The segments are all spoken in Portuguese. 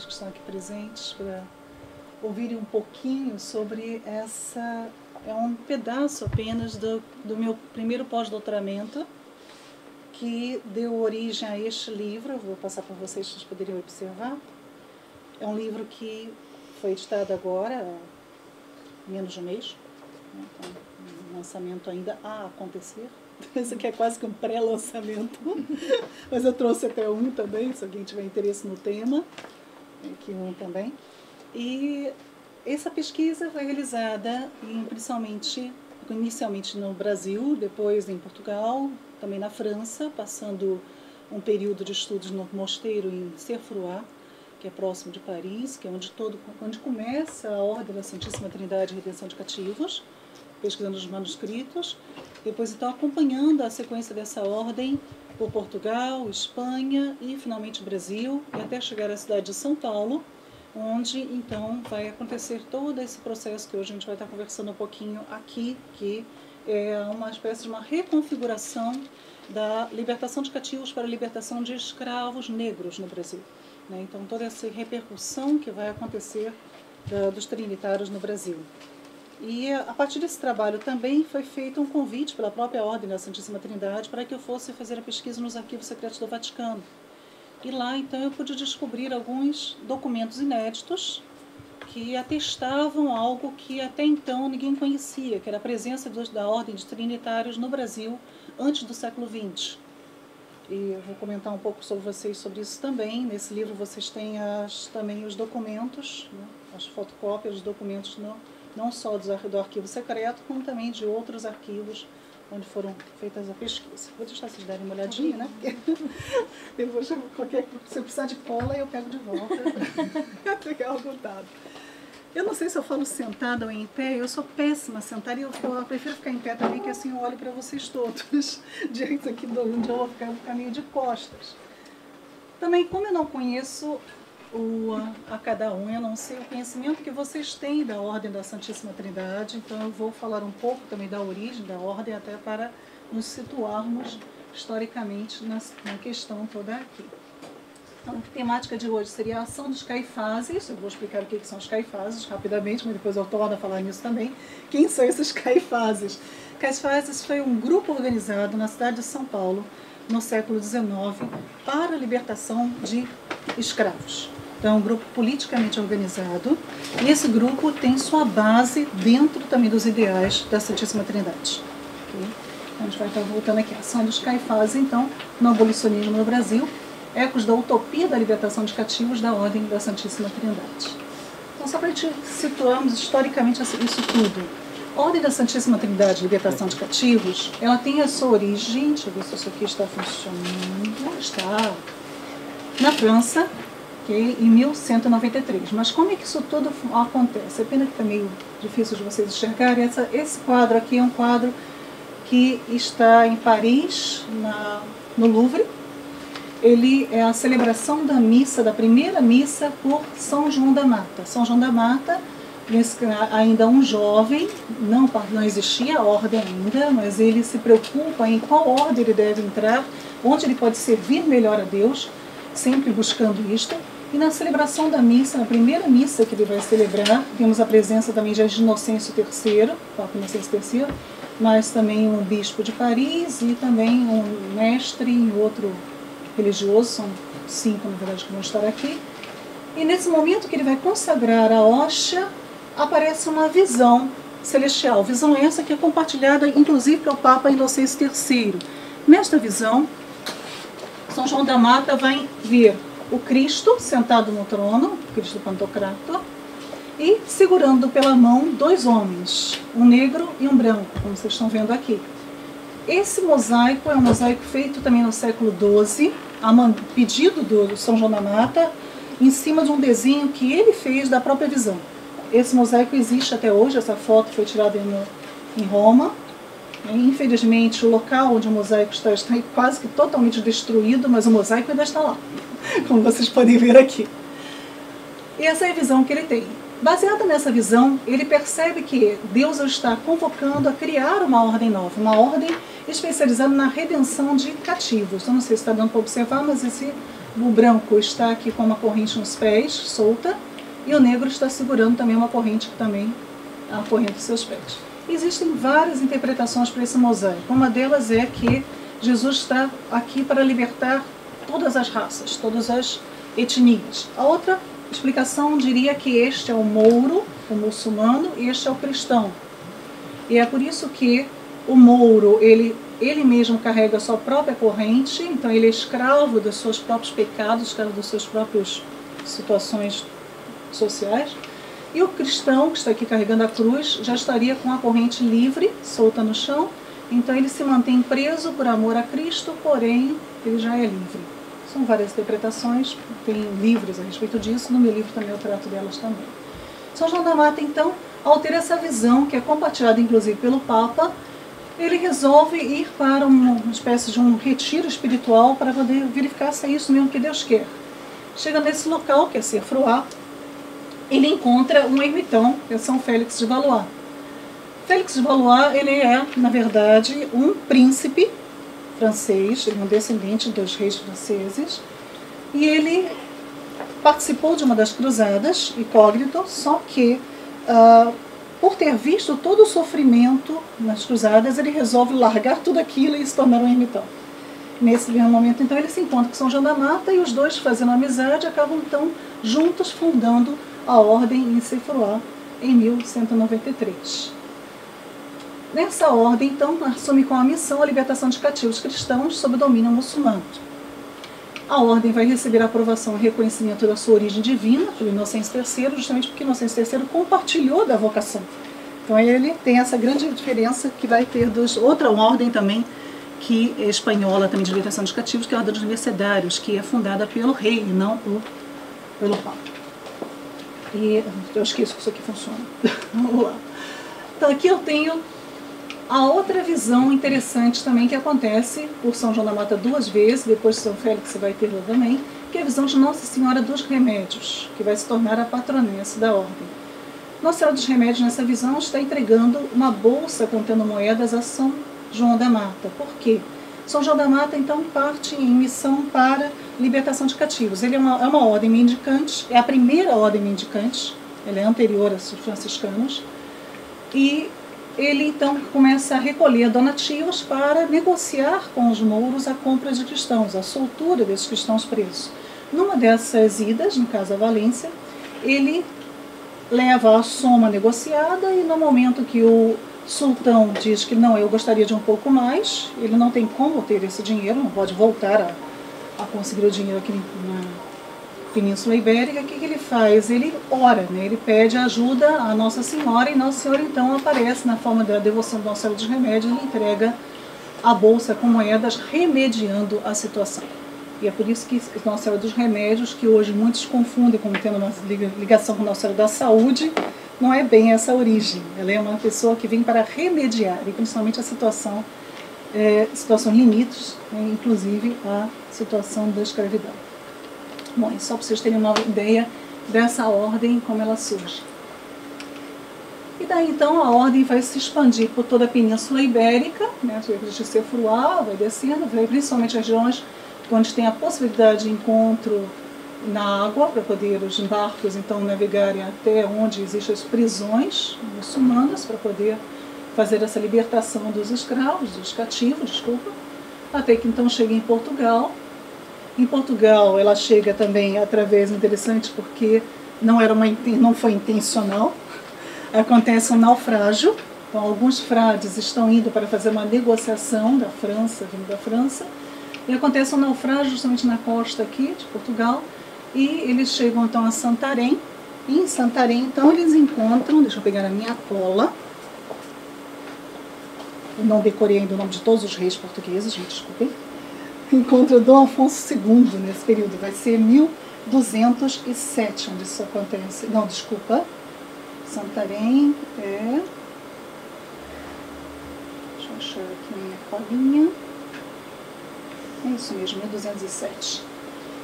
mulheres que estão aqui presentes para ouvirem um pouquinho sobre essa... É um pedaço apenas do meu primeiro pós-doutoramento, que deu origem a este livro. Eu vou passar para vocês, vocês poderiam observar. É um livro que foi editado agora, há menos de um mês. Então, um lançamento ainda a acontecer. Esse aqui é quase que um pré-lançamento, mas eu trouxe até um também, se alguém tiver interesse no tema, aqui um também. E essa pesquisa foi realizada inicialmente no Brasil, depois em Portugal, também na França, passando um período de estudos no mosteiro em Cerfroy, que é próximo de Paris, que é onde começa a Ordem da Santíssima Trindade e Redenção de Cativos, pesquisando os manuscritos, depois então acompanhando a sequência dessa ordem por Portugal, Espanha e finalmente Brasil, e até chegar à cidade de São Paulo, onde então vai acontecer todo esse processo que hoje a gente vai estar conversando um pouquinho aqui, que é uma espécie de uma reconfiguração da libertação de cativos para a libertação de escravos negros no Brasil, né? Então toda essa repercussão que vai acontecer dos trinitários no Brasil. E a partir desse trabalho também foi feito um convite pela própria Ordem da Santíssima Trindade para que eu fosse fazer a pesquisa nos arquivos secretos do Vaticano. E lá, então, eu pude descobrir alguns documentos inéditos que atestavam algo que até então ninguém conhecia, que era a presença da Ordem de Trinitários no Brasil antes do século XX. E eu vou comentar um pouco sobre vocês sobre isso também. Nesse livro vocês têm também os documentos, né, as fotocópias dos documentos não só do arquivo secreto, como também de outros arquivos onde foram feitas a pesquisa. Vou deixar vocês darem uma olhadinha, né? Se eu precisar de cola, eu pego de volta. Ficar algodado. Eu não sei se eu falo sentada ou em pé, eu sou péssima sentada e eu prefiro ficar em pé também, que assim eu olho para vocês todos, direito aqui de onde eu vou ficar meio de costas. Também, como eu não conheço a cada um, eu não sei o conhecimento que vocês têm da Ordem da Santíssima Trindade, então eu vou falar um pouco também da origem da Ordem, até para nos situarmos historicamente na questão toda aqui. Então, a temática de hoje seria a ação dos Caifazes. Eu vou explicar o que são os Caifazes rapidamente, mas depois eu torno a falar nisso também. Quem são esses Caifazes? Caifazes foi um grupo organizado na cidade de São Paulo, no século XIX, para a libertação de escravos. Então, é um grupo politicamente organizado, e esse grupo tem sua base dentro também dos ideais da Santíssima Trindade. Okay? Então, a gente vai estar voltando aqui. A ação dos Caifazes, então, no abolicionismo no Brasil, ecos da utopia da libertação de cativos da Ordem da Santíssima Trindade. Então, só para a gente situarmos historicamente isso tudo. A Ordem da Santíssima Trindade, Libertação de Cativos, ela tem a sua origem, deixa eu ver se isso aqui está funcionando, está na França, okay, em 1193. Mas como é que isso tudo acontece? É pena que está meio difícil de vocês enxergarem. Esse quadro aqui é um quadro que está em Paris, no Louvre. Ele é a celebração da missa, da primeira missa por São João da Mata. São João da Mata, ainda um jovem, não existia a ordem ainda, mas ele se preocupa em qual ordem ele deve entrar, onde ele pode servir melhor a Deus, sempre buscando isto. E na celebração da missa, na primeira missa que ele vai celebrar, temos a presença também de Inocêncio III, Papa Inocêncio III, mas também um bispo de Paris e também um mestre e outro religioso, são 5 na verdade que vão estar aqui. E nesse momento que ele vai consagrar a hóstia, aparece uma visão celestial, visão essa que é compartilhada inclusive pelo Papa Inocêncio III. Nesta visão, São João da Mata vai ver o Cristo sentado no trono, o Cristo Pantocrator, e segurando pela mão 2 homens, um negro e um branco, como vocês estão vendo aqui. Esse mosaico é um mosaico feito também no século XII, a pedido do São João da Mata, em cima de um desenho que ele fez da própria visão. Esse mosaico existe até hoje, essa foto foi tirada em Roma. Infelizmente, o local onde o mosaico está quase que totalmente destruído, mas o mosaico ainda está lá, como vocês podem ver aqui. E essa é a visão que ele tem. Baseada nessa visão, ele percebe que Deus o está convocando a criar uma ordem nova, uma ordem especializada na redenção de cativos. Eu não sei se está dando para observar, mas esse O branco está aqui com uma corrente nos pés, solta, e o negro está segurando também uma corrente que também a corrente dos seus pés. Existem várias interpretações para esse mosaico. Uma delas é que Jesus está aqui para libertar todas as raças, todas as etnias. A outra explicação diria que este é o mouro, o muçulmano, e este é o cristão. E é por isso que o mouro, ele mesmo carrega a sua própria corrente, então ele é escravo dos seus próprios pecados, escravo das suas próprias situações sociais. E o cristão, que está aqui carregando a cruz, já estaria com a corrente livre, solta no chão, então ele se mantém preso por amor a Cristo, porém ele já é livre. São várias interpretações, tem livros a respeito disso, no meu livro também eu trato delas também. São João da Mata, então, ao ter essa visão, que é compartilhada inclusive pelo Papa, ele resolve ir para uma espécie de um retiro espiritual para poder verificar se é isso mesmo que Deus quer. Chega nesse local, que é Cerfroá, ele encontra um ermitão, que é São Félix de Valois. Félix de Valois, ele é, na verdade, um príncipe francês, ele é um descendente dos reis franceses, e ele participou de uma das cruzadas, incógnito, só que, por ter visto todo o sofrimento nas cruzadas, ele resolve largar tudo aquilo e se tornar um ermitão. Nesse mesmo momento, então, ele se encontra com São João da Mata e os dois, fazendo amizade, acabam, então, juntos fundando a ordem em Cerfroá em 1193. Nessa ordem, então, assume com a missão a libertação de cativos cristãos sob o domínio muçulmano. A ordem vai receber a aprovação e reconhecimento da sua origem divina por Inocêncio III, justamente porque Inocêncio III compartilhou da vocação. Então ele tem essa grande diferença que vai ter outra ordem também, que é espanhola, também de libertação dos cativos, que é a Ordem dos Mercedários, que é fundada pelo rei e não pelo Papa. E eu esqueço que isso aqui funciona. Vamos lá. Então aqui eu tenho a outra visão interessante também que acontece por São João da Mata duas vezes, depois São Félix vai ter também, que é a visão de Nossa Senhora dos Remédios, que vai se tornar a patronessa da ordem. Nossa Senhora dos Remédios, nessa visão, está entregando uma bolsa contendo moedas a São João da Mata. Por quê? São João da Mata, então, parte em missão para libertação de cativos. Ele é uma ordem mendicante, é a primeira ordem mendicante, ela é anterior aos franciscanos, e ele então começa a recolher donativos para negociar com os mouros a compra de cristãos, a soltura desses cristãos presos. Numa dessas idas, no caso a Valência, ele leva a soma negociada e no momento que o sultão diz que não, eu gostaria de um pouco mais, ele não tem como ter esse dinheiro, não pode voltar a conseguir o dinheiro aqui na Península Ibérica, o que ele faz? Ele ora, né? Ele pede ajuda a Nossa Senhora e Nossa Senhora então aparece na forma da devoção de Nossa Senhora dos Remédios e entrega a bolsa com moedas remediando a situação. E é por isso que Nossa Senhora dos Remédios, que hoje muitos confundem como tendo uma ligação com Nossa Senhora da Saúde, não é bem essa a origem. Ela é uma pessoa que vem para remediar, e principalmente a situações limites, né? Inclusive a situação da escravidão. Bom, é só para vocês terem uma ideia dessa ordem, como ela surge. E daí então a ordem vai se expandir por toda a Península Ibérica, né, de Cerfroá, vai descendo, vai principalmente as regiões onde tem a possibilidade de encontro na água, para poder os barcos então navegarem até onde existem as prisões muçulmanas, para poder fazer essa libertação dos escravos, dos cativos, desculpa, até que então chega em Portugal. Em Portugal ela chega também através, interessante porque não foi intencional, acontece um naufrágio, então alguns frades estão indo para fazer uma negociação da França, vindo da França, e acontece um naufrágio justamente na costa aqui de Portugal, e eles chegam então a Santarém, e em Santarém então eles encontram, deixa eu pegar a minha cola, eu não decorei ainda o nome de todos os reis portugueses, gente, desculpem, encontra Dom Afonso II nesse período, vai ser 1207 onde isso acontece. Não, desculpa, Santarém é... Deixa eu achar aqui minha colinha. É isso mesmo, 1207.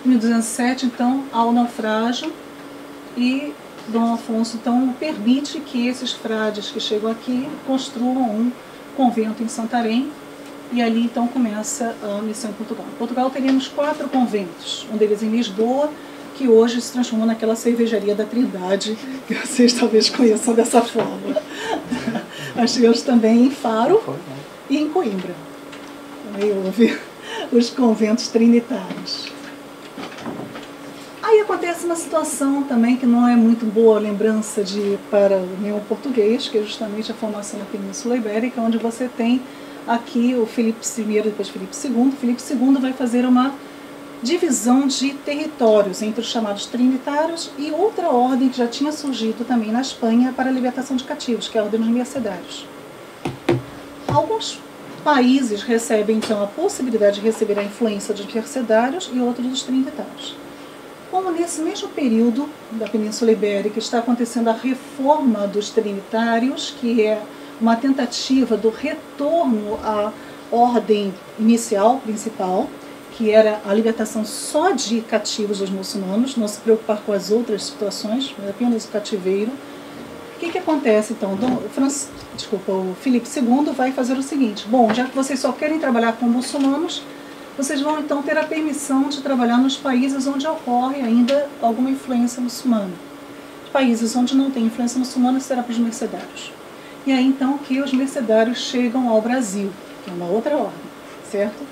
1207, então, há o naufrágio e Dom Afonso, então, permite que esses frades que chegam aqui construam um convento em Santarém, e ali então começa a missão em Portugal. Em Portugal teríamos 4 conventos, um deles em Lisboa, que hoje se transformou naquela cervejaria da Trindade, que vocês talvez conheçam dessa forma. Nós tivemos também em Faro e em Coimbra. Aí houve os conventos trinitários. Aí acontece uma situação também que não é muito boa lembrança para o meu português, que é justamente a formação da Península Ibérica, onde você tem aqui o Filipe I, depois Filipe II. Filipe II vai fazer uma divisão de territórios entre os chamados trinitários e outra ordem que já tinha surgido também na Espanha para a libertação de cativos, que é a ordem dos mercedários. Alguns países recebem então a possibilidade de receber a influência dos mercedários e outros dos trinitários. Como nesse mesmo período da Península Ibérica está acontecendo a reforma dos trinitários, que é uma tentativa do retorno à ordem inicial, principal, que era a libertação só de cativos dos muçulmanos, não se preocupar com as outras situações, mas apenas o cativeiro. O que acontece então? O Filipe II vai fazer o seguinte: bom, já que vocês só querem trabalhar com muçulmanos, vocês vão então ter a permissão de trabalhar nos países onde ocorre ainda alguma influência muçulmana. Os países onde não tem influência muçulmana será para os mercedários. E aí então que os mercedários chegam ao Brasil, que é uma outra ordem, certo?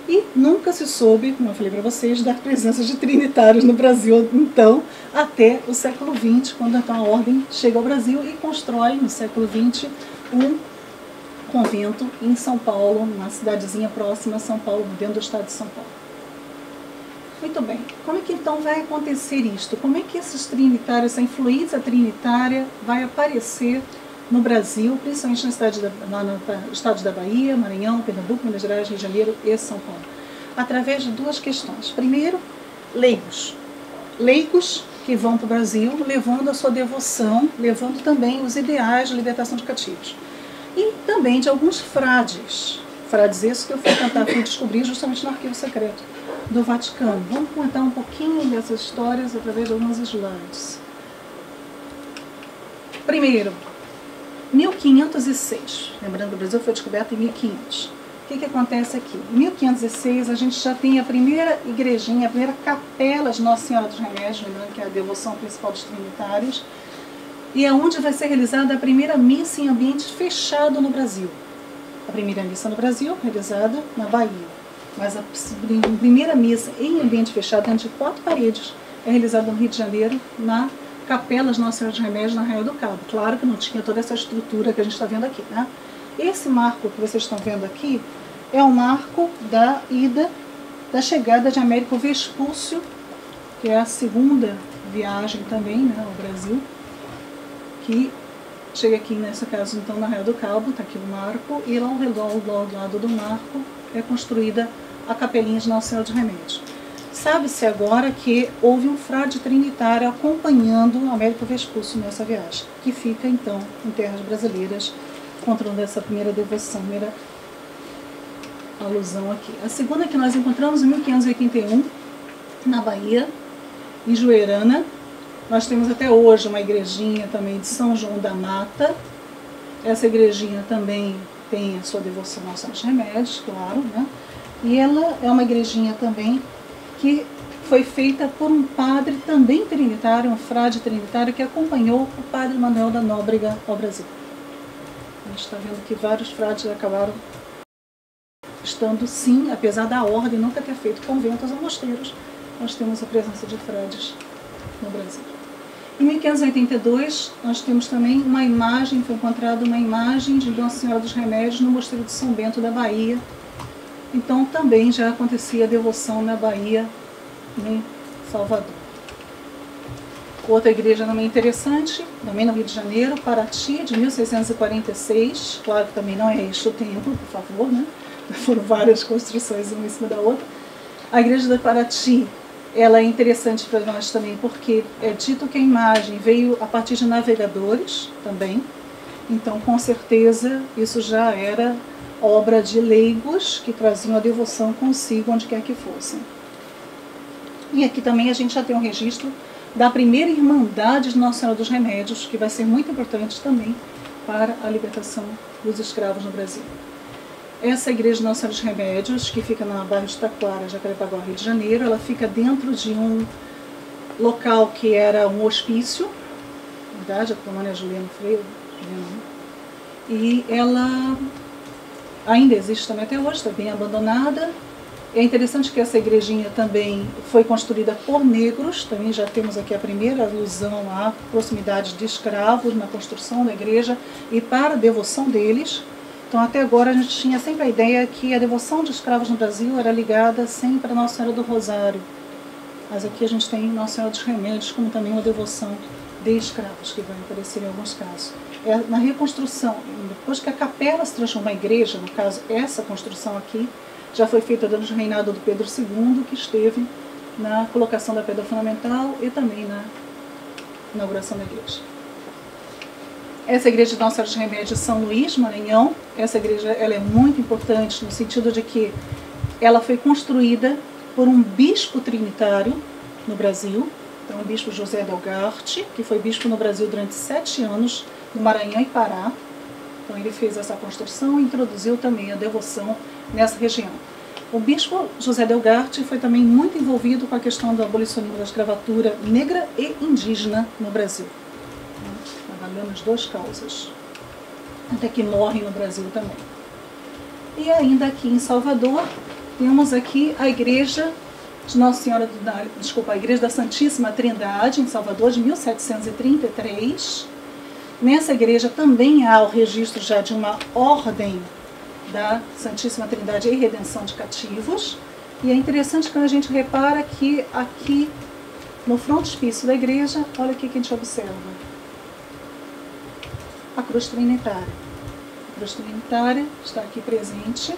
E nunca se soube, como eu falei para vocês, da presença de trinitários no Brasil, então, até o século XX, quando então a ordem chega ao Brasil e constrói, no século XX, um convento em São Paulo, uma cidadezinha próxima a São Paulo, dentro do estado de São Paulo. Muito bem, como é que então vai acontecer isto? Como é que esses trinitários, essa influência trinitária vai aparecer no Brasil, principalmente no estados da Bahia, Maranhão, Pernambuco, Minas Gerais, Rio de Janeiro e São Paulo? Através de 2 questões. Primeiro, leigos. Leigos que vão para o Brasil levando a sua devoção, levando também os ideais de libertação de cativos. E também de alguns frades. Frades esses que eu fui descobrir justamente no arquivo secreto do Vaticano. Vamos contar um pouquinho dessas histórias através de alguns slides. Primeiro, 1506. Lembrando que o Brasil foi descoberto em 1500. O que acontece aqui? Em 1506 a gente já tem a primeira igrejinha, a primeira capela de Nossa Senhora dos Remédios, lembrando que é a devoção principal dos trinitários, e é onde vai ser realizada a primeira missa em ambiente fechado no Brasil. A primeira missa no Brasil, realizada na Bahia. Mas a primeira missa em ambiente fechado, dentro de 4 paredes, é realizada no Rio de Janeiro, na Capela de Nossa Senhora dos Remédios, na Arraial do Cabo. Claro que não tinha toda essa estrutura que a gente está vendo aqui, né? Esse marco que vocês estão vendo aqui é o marco da chegada de Américo Vespúcio, que é a segunda viagem também, né, ao Brasil, que chega aqui, nesse caso, então, na Arraial do Cabo, está aqui o marco, e lá ao lado do marco é construída a capelinha de Nossa Senhora dos Remédios. Sabe-se agora que houve um frade trinitário acompanhando Américo Vespúcio nessa viagem, que fica, então, em terras brasileiras, encontrando essa primeira devoção, primeira alusão aqui. A segunda que nós encontramos em 1581, na Bahia, em Juerana. Nós temos até hoje uma igrejinha também de São João da Mata. Essa igrejinha também tem a sua devoção aos Santos Remédios, claro, né? E ela é uma igrejinha também que foi feita por um padre também trinitário, um frade trinitário, que acompanhou o padre Manuel da Nóbrega ao Brasil. A gente está vendo que vários frades acabaram estando, sim, apesar da ordem nunca ter feito conventos ou mosteiros, nós temos a presença de frades no Brasil. Em 1582, nós temos também uma imagem, foi encontrada uma imagem de Nossa Senhora dos Remédios no Mosteiro de São Bento da Bahia. Então também já acontecia a devoção na Bahia, em Salvador. Outra igreja também interessante, também no Rio de Janeiro, Paraty, de 1646. Claro que também não é este o templo, por favor, né? Foram várias construções uma em cima da outra. A igreja de Paraty, ela é interessante para nós também, porque é dito que a imagem veio a partir de navegadores também. Então, com certeza, isso já era obra de leigos que traziam a devoção consigo onde quer que fossem. E aqui também a gente já tem um registro da primeira Irmandade de Nossa Senhora dos Remédios, que vai ser muito importante também para a libertação dos escravos no Brasil. Essa é a igreja de Nossa Senhora dos Remédios, que fica na bairro de Taquara, Jacarepaguá, Rio de Janeiro. Ela fica dentro de um local que era um hospício, na verdade, a colônia Juliano Freire, e ela ainda existe também até hoje, está bem abandonada. É interessante que essa igrejinha também foi construída por negros, também já temos aqui a primeira alusão à proximidade de escravos na construção da igreja e para a devoção deles. Então até agora a gente tinha sempre a ideia que a devoção de escravos no Brasil era ligada sempre a Nossa Senhora do Rosário. Mas aqui a gente tem Nossa Senhora dos Remédios como também uma devoção de escravos, que vai aparecer em alguns casos. Na reconstrução, depois que a capela se transformou em igreja, no caso essa construção aqui, já foi feita durante o reinado do Pedro II, que esteve na colocação da pedra fundamental e também na inauguração da igreja. Essa igreja de Nossa Senhora dos Remédios, São Luís, Maranhão, essa igreja ela é muito importante no sentido de que ela foi construída por um bispo trinitário no Brasil, então o bispo José Delgarte, que foi bispo no Brasil durante 7 anos, no Maranhão e Pará. Então ele fez essa construção e introduziu também a devoção nessa região. O bispo José Delgarte foi também muito envolvido com a questão do abolicionismo da escravatura negra e indígena no Brasil, trabalhando as duas causas, até que morre no Brasil também. E ainda aqui em Salvador, temos aqui a igreja de Nossa Senhora, a igreja da Santíssima Trindade, em Salvador, de 1733. Nessa igreja também há o registro já de uma ordem da Santíssima Trindade e Redenção de Cativos. E é interessante quando a gente repara que aqui no frontispício da igreja, olha aqui que a gente observa. A cruz trinitária. A cruz trinitária está aqui presente.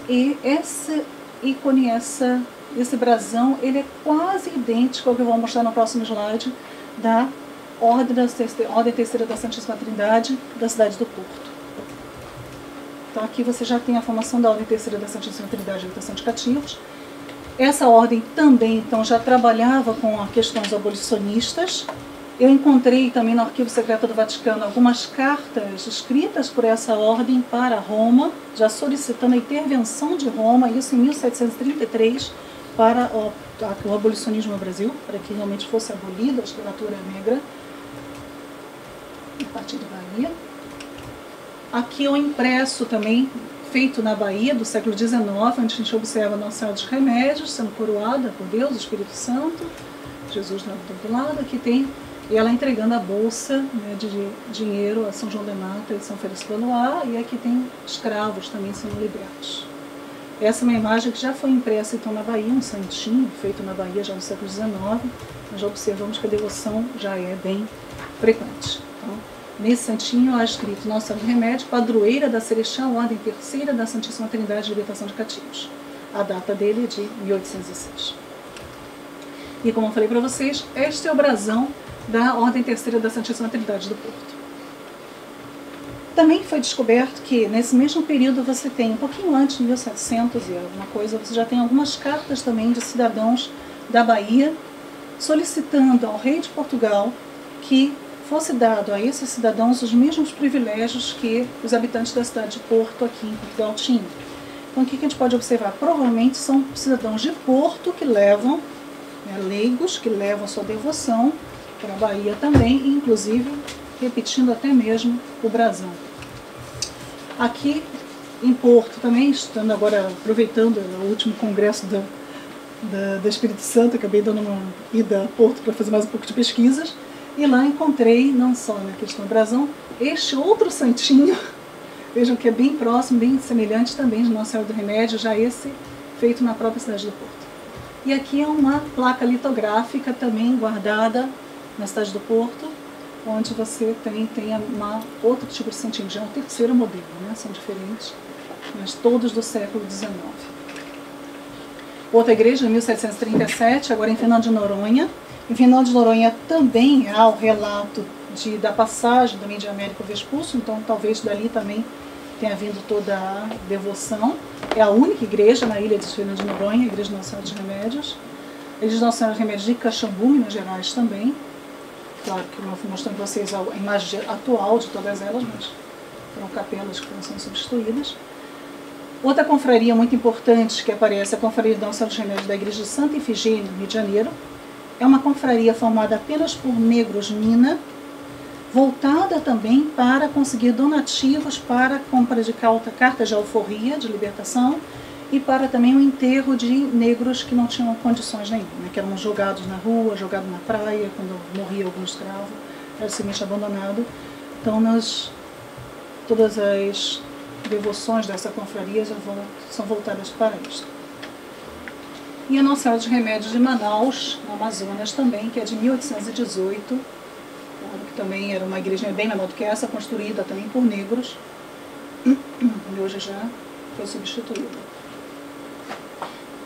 E esse ícone, esse brasão, ele é quase idêntico ao que eu vou mostrar no próximo slide, da Ordem Terceira da Santíssima Trindade da cidade do Porto. Então aqui você já tem a formação da Ordem Terceira da Santíssima Trindade de Libertação de Cativos. Essa ordem também então já trabalhava com as questões abolicionistas. Eu encontrei também no Arquivo Secreto do Vaticano algumas cartas escritas por essa ordem para Roma, já solicitando a intervenção de Roma, isso em 1733, para o abolicionismo no Brasil, para que realmente fosse abolida a escravatura negra, a partir da Bahia. Aqui é um impresso também, feito na Bahia, do século XIX, onde a gente observa Nossa Senhora dos Remédios, sendo coroada por Deus, o Espírito Santo, Jesus do outro lado, aqui tem e ela entregando a bolsa, né, de dinheiro a São João de Mata e São Félix Valois, e aqui tem escravos também sendo libertos. Essa é uma imagem que já foi impressa então na Bahia, um santinho feito na Bahia já no século XIX, nós já observamos que a devoção já é bem frequente. Então, nesse santinho há escrito Nossa Senhora do Remédio, padroeira da Celestial Ordem Terceira da Santíssima Trindade de Libertação de Cativos. A data dele é de 1806. E como eu falei para vocês, este é o brasão da Ordem Terceira da Santíssima Trindade do Porto. Também foi descoberto que nesse mesmo período você tem, um pouquinho antes, de 1700 e alguma coisa, você já tem algumas cartas também de cidadãos da Bahia solicitando ao rei de Portugal que fosse dado a esses cidadãos os mesmos privilégios que os habitantes da cidade de Porto aqui em Portugal tinham. Então o que a gente pode observar? Provavelmente são cidadãos de Porto que levam, leigos, que levam a sua devoção para a Bahia também, inclusive repetindo até mesmo o brasão. Aqui em Porto também, estando agora aproveitando o último congresso da Espírito Santo, acabei dando uma ida a Porto para fazer mais um pouco de pesquisas, e lá encontrei, não só na questão do brasão, este outro santinho, vejam que é bem próximo, bem semelhante também de Nossa Senhora do Remédio, já esse feito na própria cidade do Porto. E aqui é uma placa litográfica também guardada na cidade do Porto, onde você tem outro tipo de santinho, já é um terceiro modelo, né? São diferentes, mas todos do século XIX. Outra igreja, em 1737, agora em Fernando de Noronha. Em Fernando de Noronha também há o relato da passagem também de Américo Vespuccio, então talvez dali também tenha vindo toda a devoção. É a única igreja na ilha de Fernando de Noronha, a igreja de Nossa Senhora dos Remédios. A igreja de Nossa Senhora dos Remédios de Caxambu, Minas Gerais também. Claro que eu não fui mostrando para vocês a imagem atual de todas elas, mas foram capelas que foram sendo substituídas. Outra confraria muito importante que aparece é a Confraria de Nossa Senhora dos Remédios da Igreja de Santa Ifigênia, no Rio de Janeiro. É uma confraria formada apenas por negros mina, voltada também para conseguir donativos para a compra de cartas de alforria, de libertação, e para também o enterro de negros que não tinham condições nenhuma, né, que eram jogados na rua, jogados na praia, quando morria algum escravo, era simplesmente abandonado. Então, todas as devoções dessa confraria são voltadas para isso. E a Nossa Senhora dos Remédios de Manaus, no Amazonas também, que é de 1818, que também era uma igreja bem menor do que essa, construída também por negros, e hoje já foi substituída.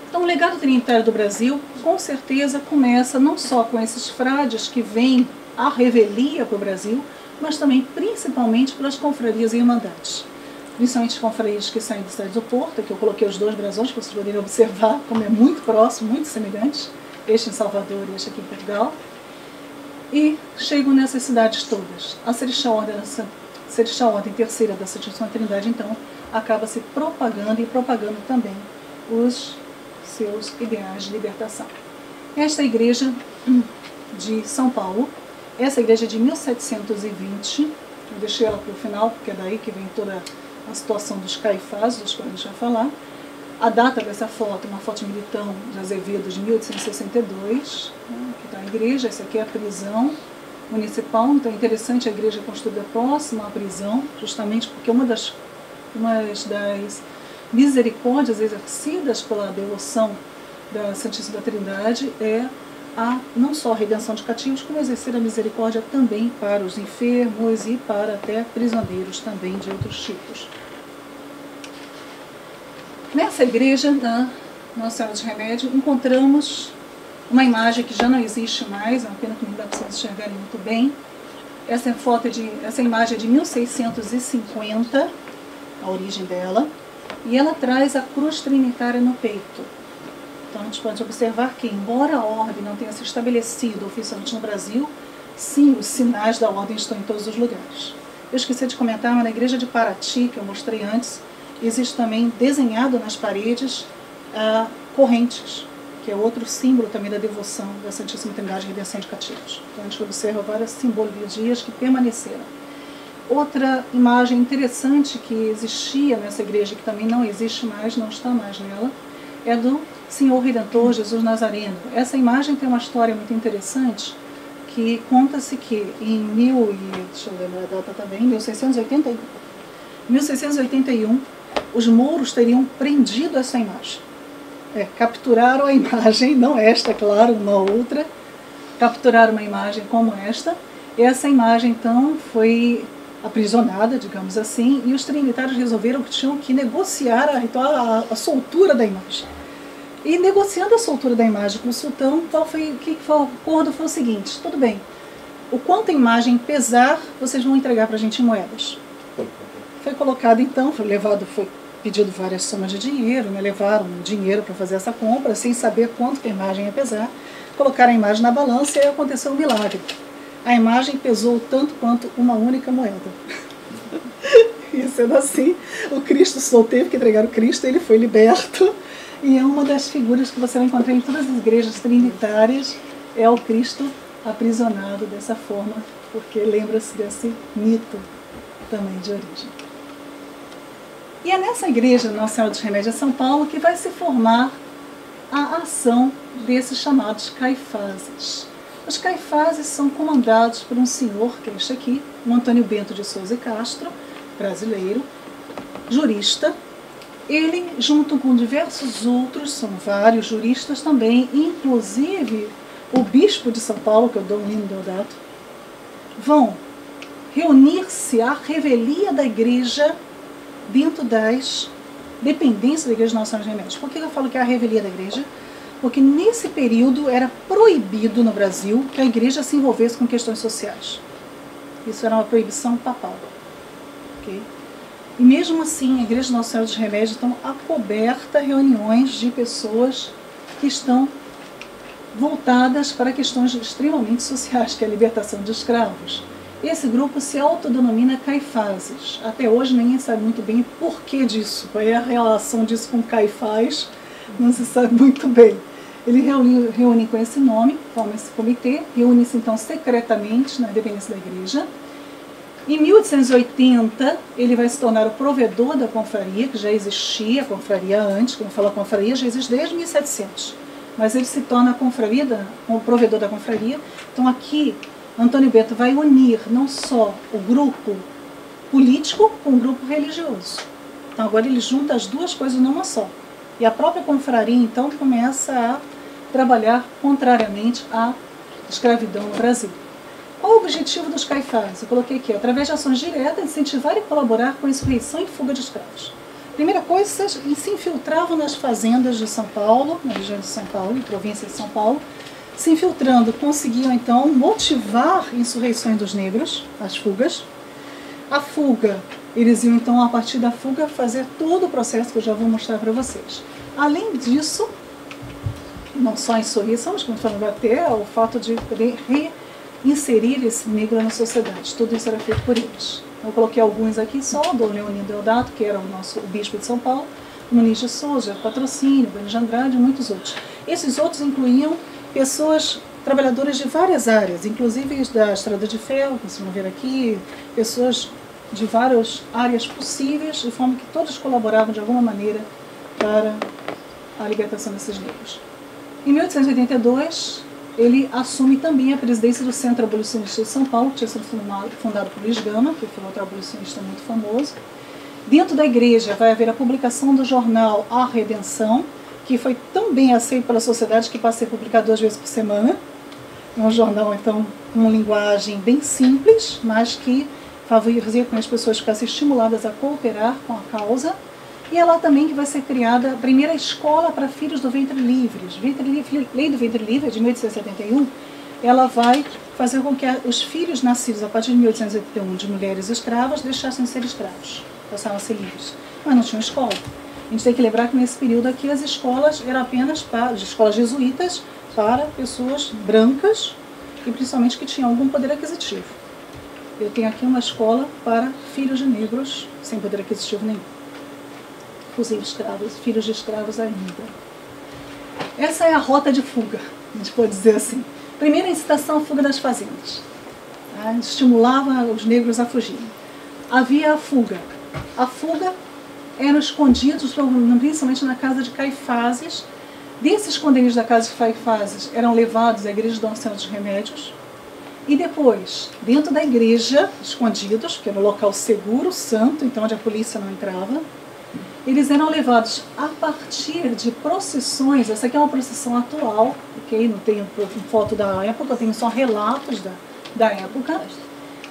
Então, o legado trinitário do Brasil, com certeza, começa não só com esses frades que vêm à revelia para o Brasil, mas também, principalmente, pelas confrarias e irmandades. Principalmente as confrarias que saem da cidade do Porto, que eu coloquei os dois brasões, para vocês poderem observar como é muito próximo, muito semelhante, este em Salvador e este aqui em Portugal. E chegam nessas cidades todas. A Serixá Ordem Terceira da Santíssima Trindade, então, acaba se propagando e propagando também os seus ideais de libertação. Esta igreja de São Paulo, essa igreja é de 1720, eu deixei ela para o final, porque é daí que vem toda a situação dos caifás, dos quais a gente vai falar. A data dessa foto, uma foto de Militão de Azevedo, de 1862, que está a igreja. Essa aqui é a prisão municipal, então é interessante a igreja construída próxima à prisão, justamente porque uma das misericórdias exercidas pela devoção da Santíssima Trindade é não só a redenção de cativos, como exercer a misericórdia também para os enfermos e para até prisioneiros também de outros tipos. Nessa igreja da Nossa Senhora dos Remédios encontramos uma imagem que já não existe mais, é uma pena que não dá para vocês enxergarem muito bem. Essa imagem é de 1650, a origem dela, e ela traz a cruz trinitária no peito. Então a gente pode observar que, embora a ordem não tenha se estabelecido oficialmente no Brasil, sim, os sinais da ordem estão em todos os lugares. Eu esqueci de comentar, mas na igreja de Paraty, que eu mostrei antes, existe também desenhado nas paredes correntes, que é outro símbolo também da devoção da Santíssima Trindade e Redenção de Cativos. Então a gente observa várias simbologias que permaneceram. Outra imagem interessante que existia nessa igreja, que também não existe mais, não está mais nela, é do Senhor Redentor Jesus Nazareno. Essa imagem tem uma história muito interessante, que conta-se que em deixa eu lembrar a data também, 1681, os mouros teriam prendido essa imagem. Capturaram a imagem, não esta, claro, uma outra, capturaram uma imagem como esta, e essa imagem então foi aprisionada, digamos assim, e os trinitários resolveram que tinham que negociar a soltura da imagem. E negociando a soltura da imagem com o sultão, o acordo foi o seguinte: tudo bem, o quanto a imagem pesar, vocês vão entregar para a gente em moedas. Foi colocado então, foi pedido várias somas de dinheiro, né, levaram dinheiro para fazer essa compra, sem saber quanto que a imagem ia pesar, colocaram a imagem na balança e aí aconteceu um milagre. A imagem pesou tanto quanto uma única moeda. E sendo assim, o Cristo só teve que entregar o Cristo, ele foi liberto. E é uma das figuras que você vai encontrar em todas as igrejas trinitárias, é o Cristo aprisionado dessa forma, porque lembra-se desse mito também de origem. E é nessa igreja, Nossa Senhora dos Remédios, São Paulo, que vai se formar a ação desses chamados caifazes. Os caifazes são comandados por um senhor, que é este aqui, o Antônio Bento de Souza e Castro, brasileiro, jurista. Ele, junto com diversos outros, são vários juristas também, inclusive o bispo de São Paulo, que é o Dom Lino Deodato, vão reunir-se à revelia da igreja dentro das dependências da igreja de Nossa Senhora dos Remédios. Por que eu falo que é a revelia da igreja? Porque nesse período era proibido no Brasil que a igreja se envolvesse com questões sociais. Isso era uma proibição papal. Okay? E mesmo assim, a igreja de Nossa Senhora dos Remédios estão acoberta reuniões de pessoas que estão voltadas para questões extremamente sociais, que é a libertação de escravos. Esse grupo se autodenomina Caifases. Até hoje ninguém sabe muito bem o porquê disso, qual é a relação disso com Caifás, não se sabe muito bem. Ele reúne com esse nome, forma esse comitê, reúne-se então secretamente na dependência da igreja. Em 1880, ele vai se tornar o provedor da confraria, que já existia a confraria antes, como fala, a confraria já existe desde 1700, mas ele se torna o provedor da confraria. Então aqui, Antônio Bento vai unir não só o grupo político com o grupo religioso. Então agora ele junta as duas coisas numa só. E a própria confraria, então, começa a trabalhar contrariamente à escravidão no Brasil. Qual o objetivo dos Caifases? Eu coloquei aqui, através de ações diretas, incentivar e colaborar com a insurreição e fuga de escravos. Primeira coisa, se infiltravam nas fazendas de São Paulo, na região de São Paulo, em província de São Paulo. Se infiltrando, conseguiam, então, motivar insurreições dos negros, as fugas. A fuga, eles iam, então, a partir da fuga, fazer todo o processo que eu já vou mostrar para vocês. Além disso, não só a insurreição, mas como falando até o fato de poder reinserir esse negro na sociedade. Tudo isso era feito por eles. Eu coloquei alguns aqui só, do Leonido Deodato, que era o bispo de São Paulo, Muniz de Souza, Patrocínio, Beni de Andrade e muitos outros. Esses outros incluíam pessoas trabalhadoras de várias áreas, inclusive da Estrada de Ferro, que vocês vão ver aqui, pessoas de várias áreas possíveis, de forma que todos colaboravam de alguma maneira para a libertação desses negros. Em 1882, ele assume também a presidência do Centro Abolicionista de São Paulo, que tinha sido fundado por Luiz Gama, que foi outro abolicionista muito famoso. Dentro da igreja vai haver a publicação do jornal A Redenção, que foi tão bem aceito pela sociedade que passei a publicar 2 vezes por semana. É um jornal, então, com uma linguagem bem simples, mas que favorecia que as pessoas ficassem estimuladas a cooperar com a causa. E é lá também que vai ser criada a primeira escola para filhos do ventre livre. Lei do ventre livre, de 1871, ela vai fazer com que os filhos nascidos a partir de 1881 de mulheres escravas deixassem de ser escravos, passaram a ser livres. Mas não tinham escola. A gente tem que lembrar que nesse período aqui as escolas eram apenas para escolas jesuítas para pessoas brancas e principalmente que tinham algum poder aquisitivo. Eu tenho aqui uma escola para filhos de negros sem poder aquisitivo nenhum. Inclusive escravos, filhos de escravos ainda. Essa é a rota de fuga, a gente pode dizer assim. Primeira incitação à fuga das fazendas. Estimulava os negros a fugirem. Havia a fuga. A fuga eram escondidos, principalmente na casa de Caifases. Desses esconderijos da casa de Caifases eram levados à igreja de Dom Senhor dos Remédios. E depois, dentro da igreja, escondidos, que era um local seguro, santo, então onde a polícia não entrava, eles eram levados a partir de procissões. Essa aqui é uma procissão atual, ok? Não tenho foto da época, eu tenho só relatos da época,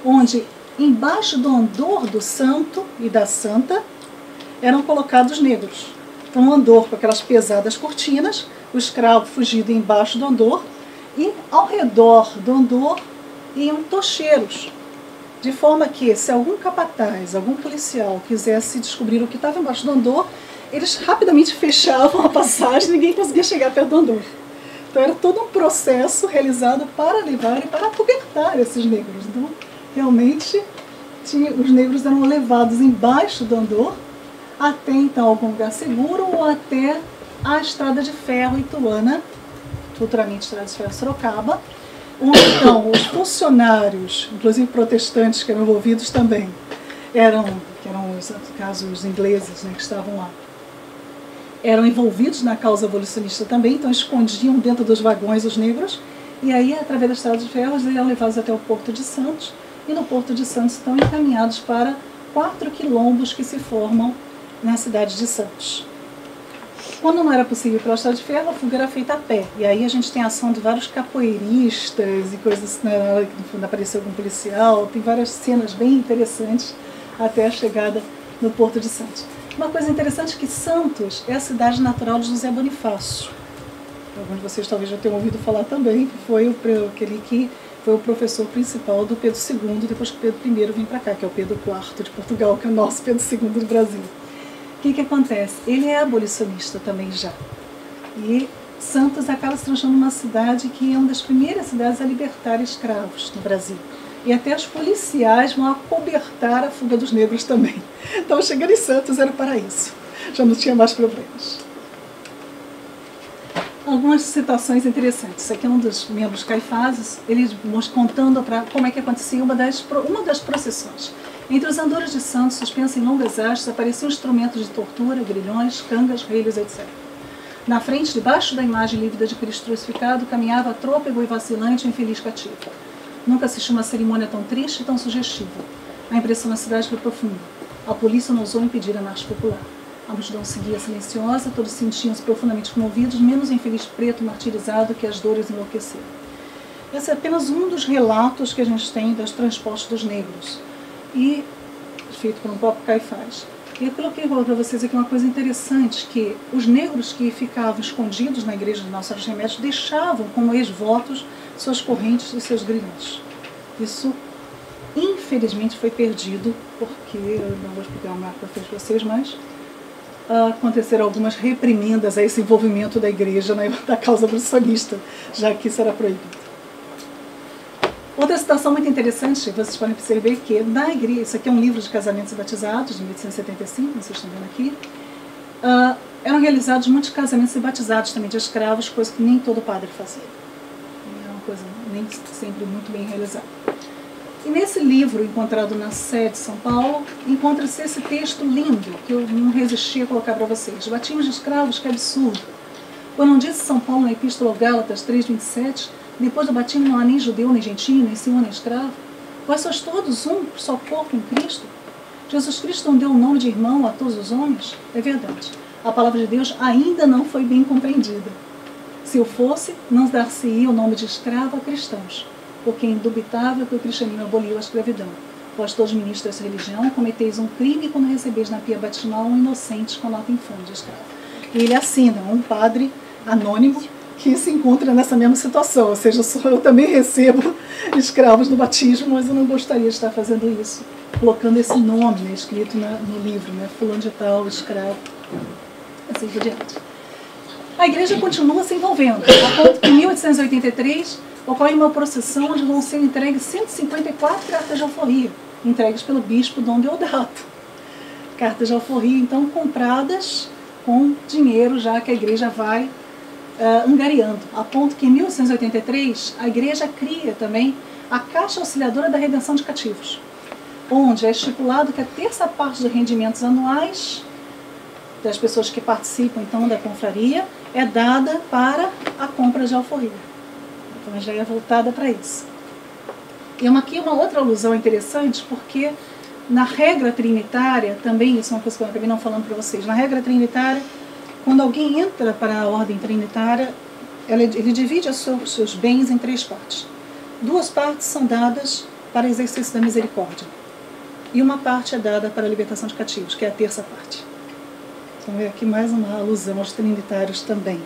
onde embaixo do andor do santo e da santa eram colocados negros. Então um andor com aquelas pesadas cortinas, o escravo fugido embaixo do andor, e ao redor do andor iam tocheiros, de forma que se algum capataz, algum policial quisesse descobrir o que estava embaixo do andor, eles rapidamente fechavam a passagem, ninguém conseguia chegar perto do andor. Então era todo um processo realizado para livrar e para acobertar esses negros. Então realmente os negros eram levados embaixo do andor até então algum lugar seguro ou até a Estrada de Ferro Ituana, futuramente Estrada de Ferro Sorocaba, onde então os funcionários, inclusive protestantes que eram envolvidos também, que eram no caso os ingleses, né, que estavam lá, eram envolvidos na causa abolicionista também, então escondiam dentro dos vagões os negros, e aí através da Estrada de Ferro eles eram levados até o Porto de Santos, e no Porto de Santos estão encaminhados para 4 quilombos que se formam na cidade de Santos. Quando não era possível ir pela Estrada de Ferro, a fuga era feita a pé. E aí a gente tem a ação de vários capoeiristas e coisas assim, na hora que no fundo apareceu algum policial. Tem várias cenas bem interessantes até a chegada no Porto de Santos. Uma coisa interessante é que Santos é a cidade natural de José Bonifácio. Alguns de vocês talvez já tenham ouvido falar também, que foi aquele que foi o professor principal do Pedro II, depois que Pedro I vem para cá, que é o Pedro IV de Portugal, que é o nosso Pedro II do Brasil. O que acontece? Ele é abolicionista também já. E Santos acaba se transformando numa cidade que é uma das primeiras cidades a libertar escravos no Brasil. e até os policiais vão acobertar a fuga dos negros também. Então, chegando em Santos era o paraíso, já não tinha mais problemas. Algumas citações interessantes. Isso aqui é um dos membros Caifás, ele contando como é que acontecia uma das procissões. Entre os andores de Santos, suspensos em longas hastes, apareciam instrumentos de tortura, grilhões, cangas, relhos, etc. Na frente, debaixo da imagem lívida de Cristo crucificado, caminhava trôpego e vacilante o infeliz cativo. Nunca assisti uma cerimônia tão triste e tão sugestiva. A impressão na cidade foi profunda. A polícia não ousou impedir a marcha popular. A multidão seguia silenciosa, todos sentiam-se profundamente comovidos, menos o infeliz preto martirizado que as dores enlouqueceram. Esse é apenas um dos relatos que a gente tem dos transportes dos negros, e feito por um próprio Caifás. E eu coloquei para vocês aqui uma coisa interessante, que os negros que ficavam escondidos na igreja de Nossa Senhora dos Remédios deixavam como ex-votos suas correntes e seus grilhões. Isso, infelizmente, foi perdido, porque, eu não vou explicar mais para vocês, mas aconteceram algumas reprimendas a esse envolvimento da igreja da causa abolicionista, já que isso era proibido. Outra citação muito interessante, vocês podem perceber que na igreja, isso aqui é um livro de casamentos e batizados, de 1875, vocês estão vendo aqui, eram realizados muitos casamentos e batizados também de escravos, coisa que nem todo padre fazia. É uma coisa nem sempre muito bem realizada. E nesse livro, encontrado na sede de São Paulo, encontra-se esse texto lindo, que eu não resisti a colocar para vocês. Batismo de escravos, que absurdo. Quando disse São Paulo na Epístola aos Gálatas 3,27, depois do batismo não há nem judeu, nem gentio, nem senhor, nem escravo. Vós sois todos um, só corpo em Cristo. Jesus Cristo não deu o nome de irmão a todos os homens? É verdade. A palavra de Deus ainda não foi bem compreendida. Se o fosse, não dar-se-ia o nome de escravo a cristãos, porque é indubitável que o cristianismo aboliu a escravidão. Vós todos ministros dessa religião cometeis um crime quando recebeis na pia batismal um inocente com nota infame de escravo. E ele assina, um padre anônimo que se encontra nessa mesma situação, ou seja, eu também recebo escravos no batismo, mas eu não gostaria de estar fazendo isso, colocando esse nome, né, escrito no livro, né, fulano de tal, escravo, assim por diante. A igreja continua se envolvendo, a ponto que em 1883 ocorre uma procissão onde vão ser entregues 154 cartas de alforria, entregues pelo bispo Dom Deodato. Cartas de alforria, então, compradas com dinheiro, já que a igreja vai angariando, a ponto que em 1883 a igreja cria também a Caixa Auxiliadora da Redenção de Cativos, onde é estipulado que a terça parte dos rendimentos anuais das pessoas que participam então da confraria é dada para a compra de alforria. Então já é voltada para isso. E aqui uma outra alusão interessante, porque na regra trinitária, também isso é uma coisa que eu acabei não falando para vocês, na regra trinitária, quando alguém entra para a ordem trinitária, ele divide os seus bens em 3 partes. 2 partes são dadas para exercício da misericórdia. E uma parte é dada para a libertação de cativos, que é a terça parte. Então é aqui mais uma alusão aos trinitários também.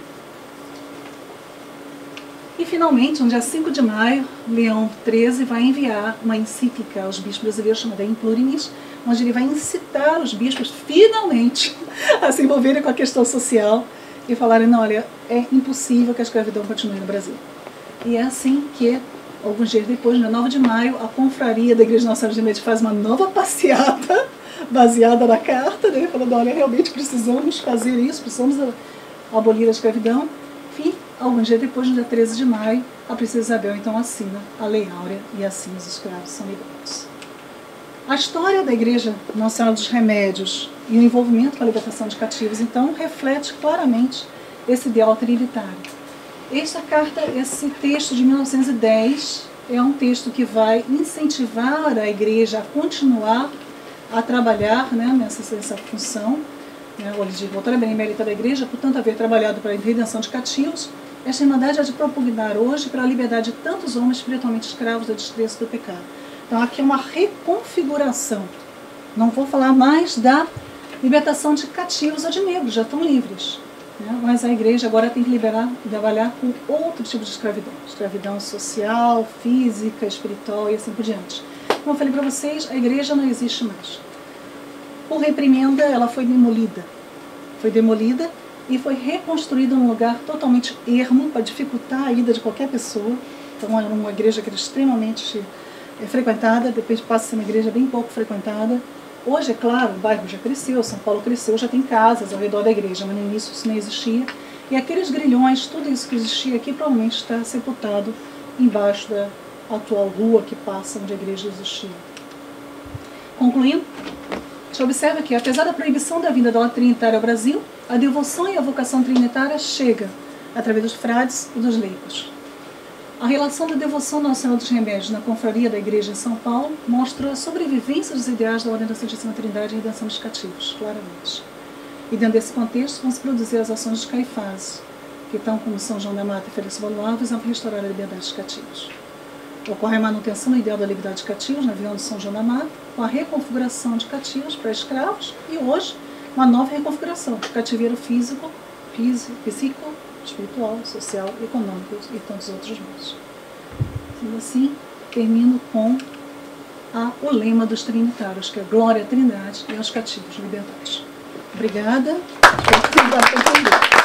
E finalmente, no dia 5 de maio, Leão XIII vai enviar uma encíclica aos bispos brasileiros chamada In Plurimis, onde ele vai incitar os bispos, finalmente, a se envolverem com a questão social e falarem, não, olha, é impossível que a escravidão continue no Brasil. E é assim que, alguns dias depois, no 9 de maio, a confraria da Igreja de Nossa Senhora de Remédios faz uma nova passeata, baseada na carta, né, falando, olha, realmente precisamos fazer isso, precisamos abolir a escravidão. E, alguns dias depois, no dia 13 de maio, a princesa Isabel, então, assina a Lei Áurea e assim os escravos são libertos. A história da Igreja Nossa Senhora dos Remédios e o envolvimento com a libertação de cativos, então, reflete claramente esse ideal trinitário. Esta carta, esse texto de 1910, é um texto que vai incentivar a Igreja a continuar a trabalhar, né, nessa função, né, o de voltar benemérita da Igreja, portanto, haver trabalhado para a redenção de cativos. Esta Irmandade é de propugnar hoje para a liberdade de tantos homens espiritualmente escravos do desprezo do pecado. Então aqui é uma reconfiguração. Não vou falar mais da libertação de cativos ou de negros, já estão livres. Né? Mas a igreja agora tem que trabalhar com outro tipo de escravidão. Escravidão social, física, espiritual e assim por diante. Como eu falei para vocês, a igreja não existe mais. Por reprimenda, ela foi demolida. Foi demolida e foi reconstruída num lugar totalmente ermo, para dificultar a ida de qualquer pessoa. Então era uma igreja que era extremamente é frequentada, depois passa a ser uma igreja bem pouco frequentada. Hoje, é claro, o bairro já cresceu, São Paulo cresceu, já tem casas ao redor da igreja, mas no início isso não existia. E aqueles grilhões, tudo isso que existia aqui, provavelmente está sepultado embaixo da atual rua que passa onde a igreja existia. Concluindo, a gente observa que, apesar da proibição da vinda da ordem trinitária ao Brasil, a devoção e a vocação trinitária chega através dos frades e dos leigos. A relação da devoção Nossa Senhora dos Remédios na confraria da Igreja em São Paulo mostra a sobrevivência dos ideais da Ordem da Santíssima Trindade e redenção dos cativos, claramente. E dentro desse contexto vão se produzir as ações dos Caifás, que estão como São João da Mata e Felício Valois visam restaurar a liberdade dos cativos. Ocorre a manutenção do ideal da liberdade dos cativos na Vila de São João da Mata, com a reconfiguração de cativos para escravos e hoje uma nova reconfiguração, cativeiro físico, psíquico, espiritual, social, econômico e tantos outros meios. Sendo assim, termino com o lema dos trinitários, que é glória à Trindade e aos cativos libertados. Obrigada. Espero que tenham entendido.